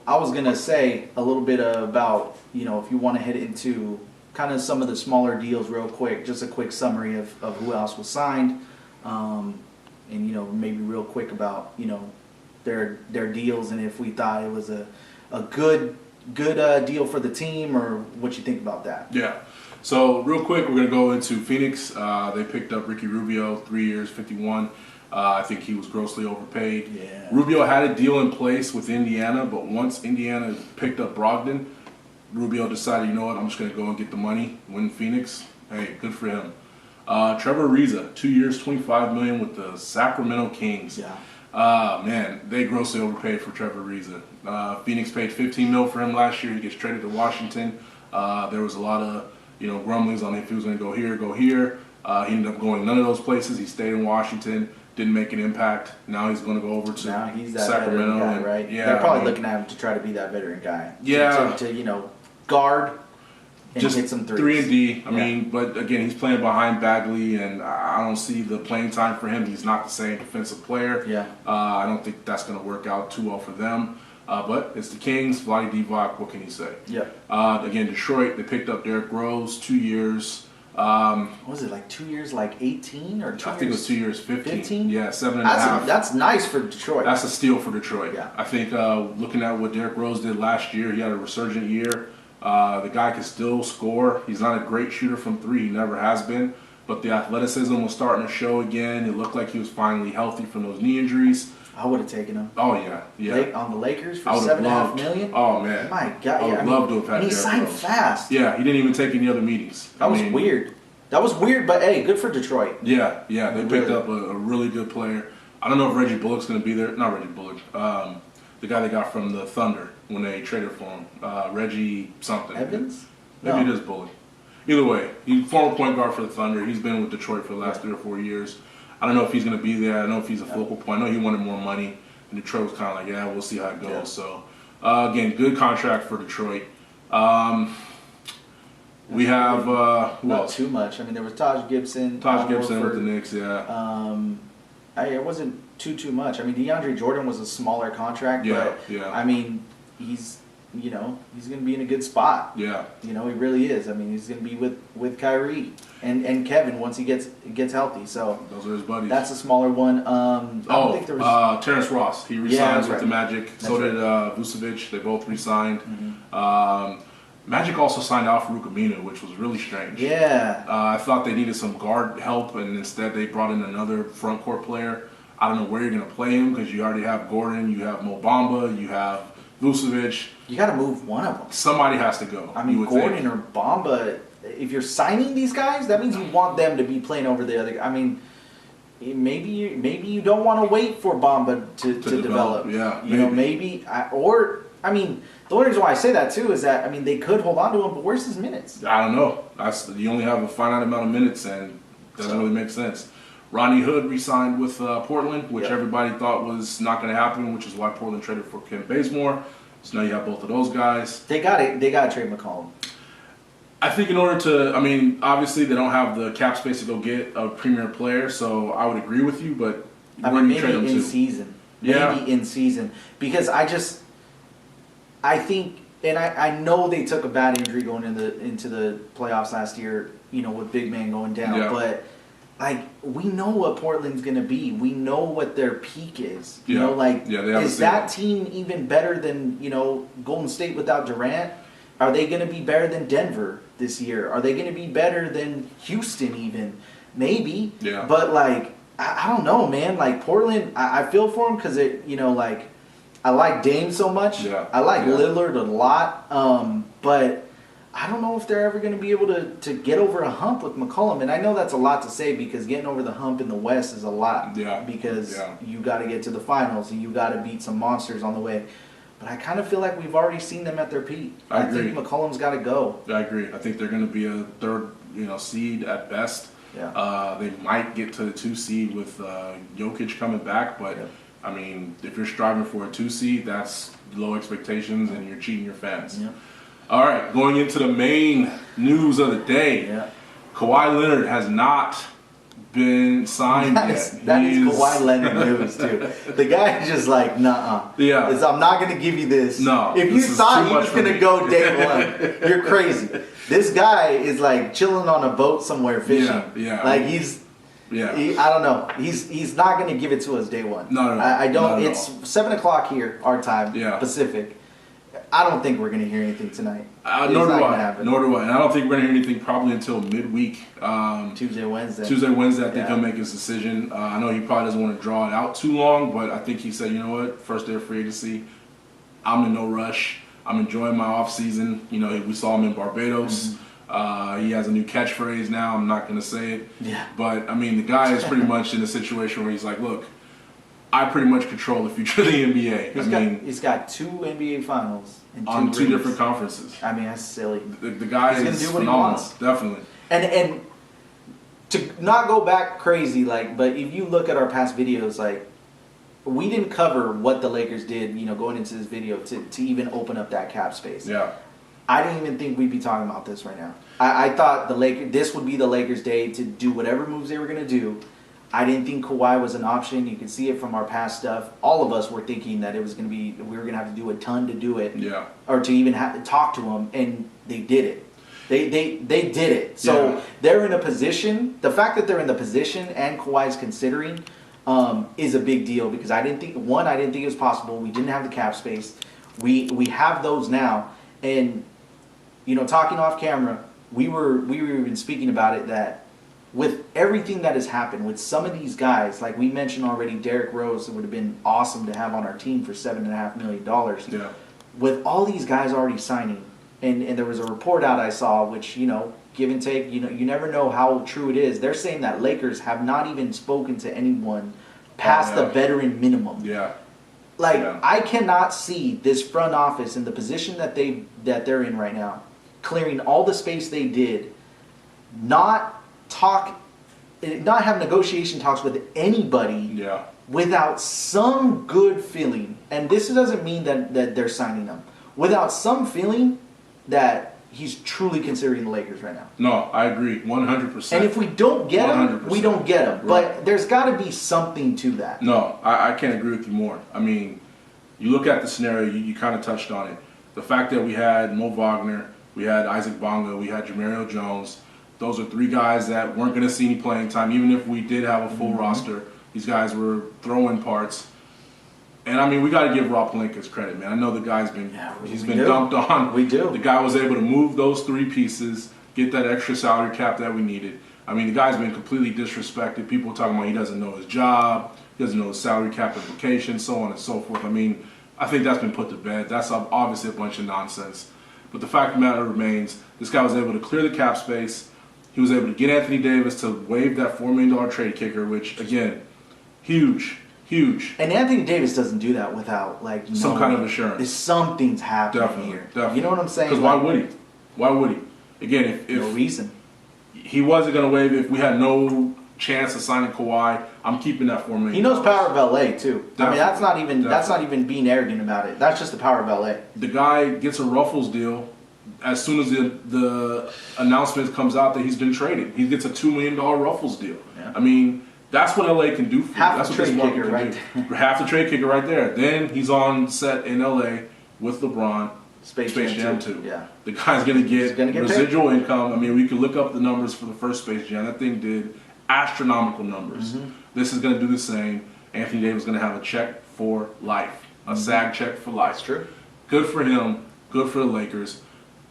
I was gonna say a little bit about, if you want to head into kind of some of the smaller deals real quick, just a quick summary of who else was signed, and maybe real quick about their deals, and if we thought it was a good deal for the team, or what you think about that. Yeah. So real quick, we're going to go into Phoenix. They picked up Ricky Rubio, 3 years, 51. I think he was grossly overpaid. Yeah. Rubio had a deal in place with Indiana, but once Indiana picked up Brogdon, Rubio decided, you know what, I'm just going to go and get the money, win Phoenix. Hey, good for him. Trevor Ariza, 2 years, $25 million with the Sacramento Kings. Yeah. Man, they grossly overpaid for Trevor Ariza. Phoenix paid $15 million for him last year. He gets traded to Washington. There was a lot of grumblings on if he was going to go here, go here. He ended up going none of those places. He stayed in Washington, didn't make an impact. Now he's going to go over to now he's that Sacramento. Veteran guy, right? Yeah, they're probably looking at him to try to be that veteran guy. Yeah. To guard and just hit some threes. 3 and D. I mean, but again, he's playing behind Bagley, and I don't see the playing time for him. He's not the same defensive player. Yeah. I don't think that's going to work out too well for them. But it's the Kings, Vlade Divac. What can you say? Yeah. Again, Detroit, they picked up Derrick Rose, 2 years. What was it, like 2 years, like 18 or 2 years? I think it was 2 years, 15. 15? Yeah, 7.5. That's nice for Detroit. That's a steal for Detroit. Yeah. I think looking at what Derrick Rose did last year, he had a resurgent year. The guy can still score. He's not a great shooter from three. He never has been. But the athleticism was starting to show again. It looked like he was finally healthy from those knee injuries. I would have taken him. Oh, yeah. On the Lakers for I would have $7.5 loved. million? Oh, man. My God. I would love to have had And he Derrick signed Rose. fast. Yeah, he didn't even take any other meetings. That was weird. That was weird, but hey, good for Detroit. Yeah. They picked up a really good player. I don't know if Reggie Bullock's going to be there. Not Reggie Bullock. The guy they got from the Thunder when they traded for him. Reggie something. Evans? Maybe it is Bullock. Either way, he's former point guard for the Thunder. He's been with Detroit for the last 3 or 4 years. I don't know if he's going to be there. I don't know if he's a focal point. I know he wanted more money, and Detroit was kind of like, yeah, we'll see how it goes. Yeah. So, again, good contract for Detroit. We have Not too much. I mean, there was Taj Gibson. Taj Gibson Horford. with the Knicks, yeah. It wasn't too much. I mean, DeAndre Jordan was a smaller contract, Yeah, but yeah. I mean, he's going to be in a good spot. Yeah. He really is. I mean, he's going to be with Kyrie and Kevin once he gets healthy. So Those are his buddies. that's a smaller one. I don't think there was. Terrence Ross. He re-signed Yeah, that's with right. the Magic. That's So did right. Vucevic. They both re-signed. Mm-hmm. Magic also signed out Farouk Aminu, which was really strange. Yeah. I thought they needed some guard help, and instead they brought in another front court player. I don't know where you're going to play him because you already have Gordon, you have Mo Bamba, you have Vucevic. You got to move one of them. Somebody has to go. I you mean, would Gordon think. or Bamba, if you're signing these guys, that means you want them to be playing over the other. I mean, maybe you don't want to wait for Bamba to develop. Yeah, maybe. I mean, the only reason why I say that too is that, I mean, they could hold on to him, but where's his minutes? I don't know. You only have a finite amount of minutes, and it doesn't really make sense. Ronnie Hood re-signed with Portland, which everybody thought was not going to happen, which is why Portland traded for Kent Bazemore. So now you have both of those guys. They got to trade McCollum. I think in order to, I mean, obviously they don't have the cap space to go get a premier player, so I would agree with you, but I where mean, do you trade them maybe in to? season. Yeah. Maybe in season. Because I think, and I know they took a bad injury going into the playoffs last year, with big man going down. Yeah. But we know what Portland's gonna be. We know what their peak is. Yeah. They haven't is seen that it. team even better than Golden State without Durant? Are they gonna be better than Denver this year? Are they gonna be better than Houston even? Maybe. Yeah. But I don't know, man. Portland, I feel for them because I like Dame so much. Yeah. I like Yeah. Lillard a lot. But I don't know if they're ever going to be able to get over a hump with McCollum. And I know that's a lot to say because getting over the hump in the West is a lot. Yeah. Because Yeah. you got to get to the finals and you got to beat some monsters on the way. But I kind of feel like we've already seen them at their peak. I agree. think McCollum's got to go. I agree. I think they're going to be a third, seed at best. Yeah. They might get to the 2 seed with Jokic coming back, but Yeah. I mean, if you're striving for a 2 seed, that's low expectations and you're cheating your fans. Yeah. All right, going into the main news of the day. Yeah. Kawhi Leonard has not been signed That yet. is Kawhi Leonard moves too. The guy is just like, nah. Yeah. I'm not gonna give you this. No, If you this is thought too he much was for gonna me. go day one, you're crazy. This guy is like chilling on a boat somewhere fishing. Yeah. Like Yeah. I don't know. He's not gonna give it to us day one. No. I don't. Not at It's all. 7:00 here, our time, Yeah. Pacific. I don't think we're gonna hear anything tonight. It's Nor do not gonna I. happen. Nor do I. And I don't think we're gonna hear anything probably until midweek. Tuesday, Wednesday. Tuesday, Wednesday, I think Yeah. he'll make his decision. I know he probably doesn't want to draw it out too long, but I think he said, you know what, first day of free agency, I'm in no rush. I'm enjoying my off season. You know, we saw him in Barbados. He has a new catchphrase now. I'm not going to say it. Yeah. But, I mean, the guy is pretty much in a situation where he's like, look, I pretty much control the future of the NBA. He's got 2 NBA finals and 2 on 2 rings. different conferences. I mean, that's silly. The guy He's gonna is do what he phenomenal. wants. Definitely. And to not go back crazy, like, but if you look at our past videos, like, we didn't cover what the Lakers did, you know, going into this video to even open up that cap space. Yeah. I didn't even think we'd be talking about this right now. I thought this would be the Lakers' day to do whatever moves they were going to do. I didn't think Kawhi was an option. You can see it from our past stuff. All of us were thinking that it was going to be, we were going to have to do a ton to do it. Yeah. Or to even have to talk to him, and they did it. They did it. So Yeah. they're in a position. The fact that they're in the position and Kawhi's considering is a big deal, because I didn't think it was possible. We didn't have the cap space. We have those now, and you know, talking off camera, we were even speaking about it, that with everything that has happened with some of these guys, like we mentioned already, Derrick Rose, it would have been awesome to have on our team for $7.5 million. Yeah. With all these guys already signing, and there was a report out I saw, which, you know, give and take, you know, you never know how true it is. They're saying that Lakers have not even spoken to anyone past the veteran minimum. Yeah. Like, Yeah. I cannot see this front office in the position that they're in right now, clearing all the space they did, not have negotiation talks with anybody Yeah. without some good feeling. And this doesn't mean that they're signing them. Without some feeling that he's truly considering the Lakers right now. No, I agree, 100%. And if we don't get him, 100%. we don't get him. Right. But there's got to be something to that. No, I can't agree with you more. I mean, you look at the scenario, you kind of touched on it. The fact that we had Mo Wagner, we had Isaac Bonga, we had Jamario Jones. Those are 3 guys that weren't going to see any playing time, even if we did have a full roster. These guys were throwing parts. And, I mean, we got to give Rob Pelinka his credit, man. I know the guy's been he's been dumped on. We do. The guy was able to move those 3 pieces, get that extra salary cap that we needed. I mean, the guy's been completely disrespected. People talking about he doesn't know his job, he doesn't know his salary cap implications, so on and so forth. I mean, I think that's been put to bed. That's obviously a bunch of nonsense. But the fact of the matter remains, this guy was able to clear the cap space. He was able to get Anthony Davis to waive that $4 million trade kicker, which, again, huge. And Anthony Davis doesn't do that without, like, Some kind of assurance. Something's happening Definitely, here. definitely. You know what I'm saying? Because why would he? Why would he? Again, if No reason. he wasn't going to waive it, if we had no chance of signing Kawhi, I'm keeping that $4 million. He knows power of LA too. I mean, that's not even Definitely. being arrogant about it. That's just the power of LA. The guy gets a Ruffles deal as soon as the announcement comes out that he's been traded. He gets a $2 million Ruffles deal. Yeah. I mean, that's what LA can do for you. Half That's the what this trade market kicker can right do. Half the trade kicker right there. Then he's on set in LA with LeBron. Space Space Jam Jam 2. 2. Yeah. The guy's going to He's get gonna get residual income. I mean, we could look up the numbers for the first Space Jam. That thing did astronomical numbers. This is going to do the same. Anthony Davis is going to have a check for life, a SAG check for life. That's true. Good for him. Good for the Lakers.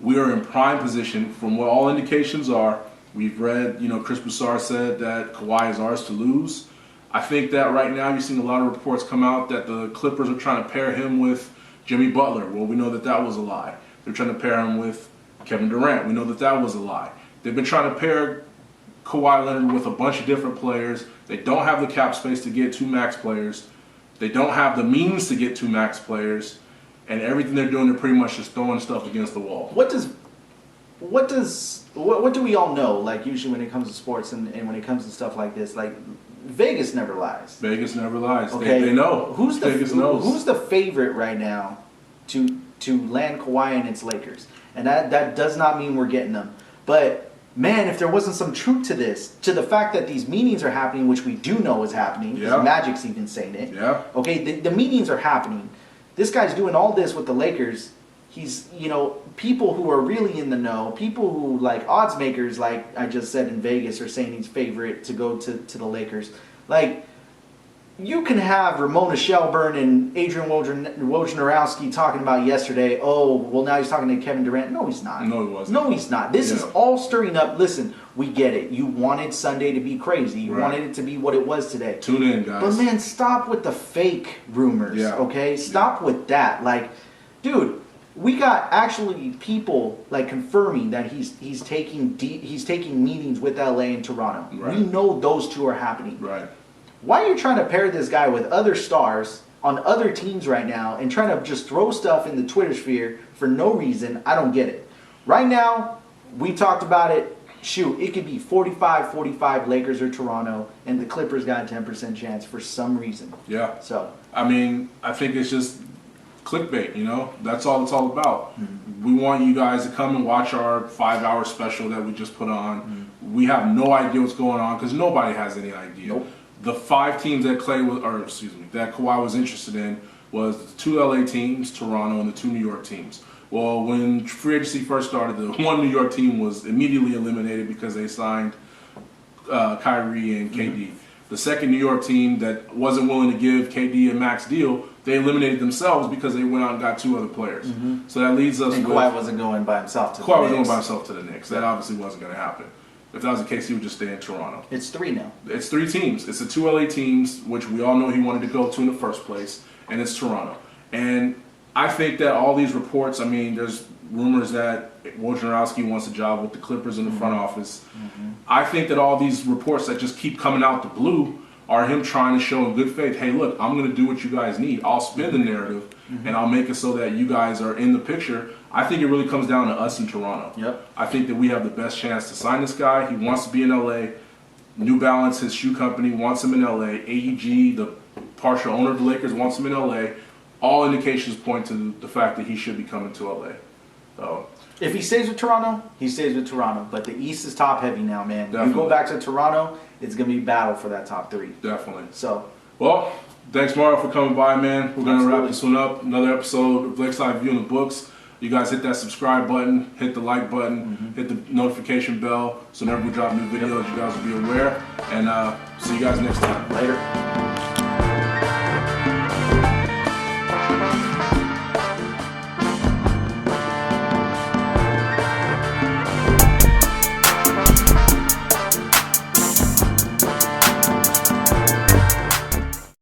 We are in prime position from what all indications are. We've read, you know, Chris Broussard said that Kawhi is ours to lose. I think that right now you've seen a lot of reports come out that the Clippers are trying to pair him with Jimmy Butler. Well, we know that that was a lie. They're trying to pair him with Kevin Durant. We know that that was a lie. They've been trying to pair Kawhi Leonard with a bunch of different players. They don't have the cap space to get 2 max players. They don't have the means to get 2 max players. And everything they're doing, they're pretty much just throwing stuff against the wall. What do we all know? Like, usually when it comes to sports and when it comes to stuff like this, like, Vegas never lies. Vegas never lies. Okay, They know. Who's Vegas knows. Who's the favorite right now to land Kawhi and its Lakers? And that does not mean we're getting them. But man, if there wasn't some truth to this, to the fact that these meetings are happening, which we do know is happening, because Magic's even saying it. Yeah. Okay, the meetings are happening. This guy's doing all this with the Lakers. He's, you know, people who are really in the know, people who, like, odds makers, like I just said in Vegas, are saying he's favorite to go to the Lakers. Like, you can have Ramona Shelburne and Adrian Wojnarowski talking about yesterday, oh, well, now he's talking to Kevin Durant. No, he's not. No, he wasn't. No, he's not. This is all stirring up. Listen, we get it. You wanted Sunday to be crazy. You wanted it to be what it was today. Tune in, guys. But, man, stop with the fake rumors, okay? Stop with that. Like, dude, we got actually people, like, confirming that he's taking meetings with LA and Toronto. Right. We know those two are happening. Right. Why are you trying to pair this guy with other stars on other teams right now and trying to just throw stuff in the Twitter sphere for no reason? I don't get it. Right now, we talked about it. Shoot, it could be 45-45 Lakers or Toronto, and the Clippers got a 10% chance for some reason. Yeah. So, I mean, I think it's just clickbait, you know? That's all it's all about. Mm-hmm. We want you guys to come and watch our 5-hour special that we just put on. Mm-hmm. We have no idea what's going on because nobody has any idea. Nope. The 5 teams that that Kawhi was interested in was the 2 LA teams, Toronto, and the 2 New York teams. Well, when free agency first started, the 1 New York team was immediately eliminated because they signed Kyrie and KD. Mm-hmm. The 2nd New York team that wasn't willing to give KD a max deal, they eliminated themselves because they went out and got 2 other players. Mm-hmm. So that leads us. And Kawhi wasn't going by himself to the Knicks. Kawhi was going by himself to the Knicks. That obviously wasn't going to happen. If that was the case, he would just stay in Toronto. It's 3 now. It's 3 teams. It's the 2 LA teams, which we all know he wanted to go to in the first place, and it's Toronto. And I think that all these reports, I mean, there's rumors that Wojnarowski wants a job with the Clippers in the front office. Mm-hmm. I think that all these reports that just keep coming out the blue are him trying to show in good faith, hey, look, I'm going to do what you guys need. I'll spin the narrative, and I'll make it so that you guys are in the picture. I think it really comes down to us in Toronto. Yep. I think that we have the best chance to sign this guy. He wants to be in LA. New Balance, his shoe company, wants him in LA. AEG, the partial owner of the Lakers, wants him in LA. All indications point to the fact that he should be coming to LA. So, if he stays with Toronto, he stays with Toronto. But the East is top heavy now, man. Definitely. You go back to Toronto, it's going to be battle for that top 3. Definitely. So, well, thanks, Mario, for coming by, man. We're going to wrap this one up. Another episode of Lakeside View in the books. You guys hit that subscribe button, hit the like button, hit the notification bell so whenever we drop new videos, you guys will be aware. And see you guys next time. Later.